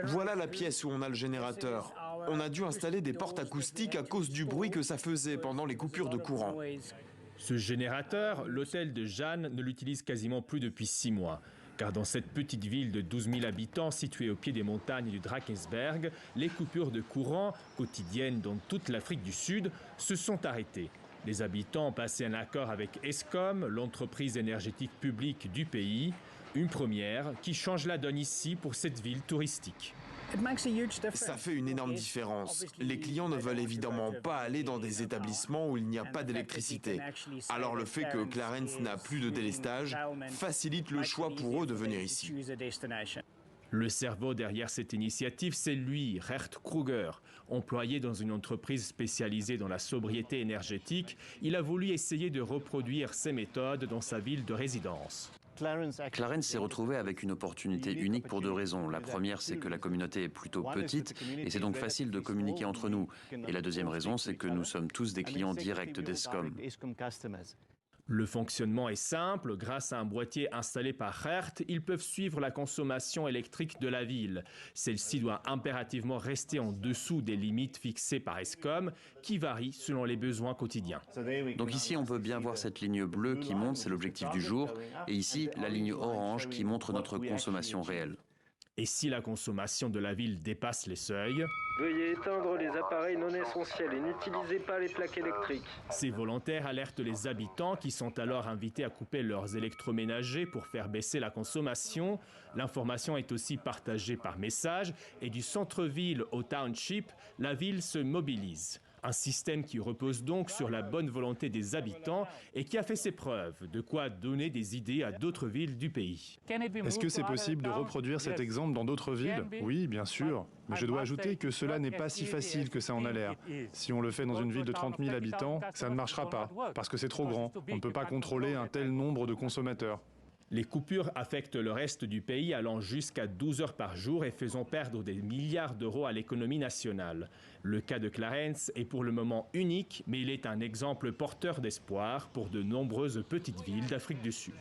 Voilà la pièce où on a le générateur. On a dû installer des portes acoustiques à cause du bruit que ça faisait pendant les coupures de courant. Ce générateur, l'hôtel de Jeanne ne l'utilise quasiment plus depuis 6 mois. Car dans cette petite ville de 12 000 habitants située au pied des montagnes du Drakensberg, les coupures de courant, quotidiennes dans toute l'Afrique du Sud, se sont arrêtées. Les habitants ont passé un accord avec Eskom, l'entreprise énergétique publique du pays, une première qui change la donne ici pour cette ville touristique. Ça fait une énorme différence. Les clients ne veulent évidemment pas aller dans des établissements où il n'y a pas d'électricité. Alors le fait que Clarens n'a plus de délestage facilite le choix pour eux de venir ici. Le cerveau derrière cette initiative, c'est lui, Gert Kruger. Employé dans une entreprise spécialisée dans la sobriété énergétique, il a voulu essayer de reproduire ces méthodes dans sa ville de résidence. Clarens s'est retrouvé avec une opportunité unique pour 2 raisons. La première, c'est que la communauté est plutôt petite et c'est donc facile de communiquer entre nous. Et la deuxième raison, c'est que nous sommes tous des clients directs d'Eskom. Le fonctionnement est simple. Grâce à un boîtier installé par Gert, ils peuvent suivre la consommation électrique de la ville. Celle-ci doit impérativement rester en dessous des limites fixées par Eskom, qui varient selon les besoins quotidiens. Donc ici, on peut bien voir cette ligne bleue qui monte, c'est l'objectif du jour. Et ici, la ligne orange qui montre notre consommation réelle. Et si la consommation de la ville dépasse les seuils, veuillez éteindre les appareils non essentiels et n'utilisez pas les plaques électriques. Ces volontaires alertent les habitants qui sont alors invités à couper leurs électroménagers pour faire baisser la consommation. L'information est aussi partagée par message et du centre-ville au township, la ville se mobilise. Un système qui repose donc sur la bonne volonté des habitants et qui a fait ses preuves, de quoi donner des idées à d'autres villes du pays. Est-ce que c'est possible de reproduire cet exemple dans d'autres villes? Oui, bien sûr. Mais je dois ajouter que cela n'est pas si facile que ça en a l'air. Si on le fait dans une ville de 30 000 habitants, ça ne marchera pas, parce que c'est trop grand. On ne peut pas contrôler un tel nombre de consommateurs. Les coupures affectent le reste du pays allant jusqu'à 12 heures par jour et faisant perdre des milliards d'euros à l'économie nationale. Le cas de Clarens est pour le moment unique, mais il est un exemple porteur d'espoir pour de nombreuses petites villes d'Afrique du Sud.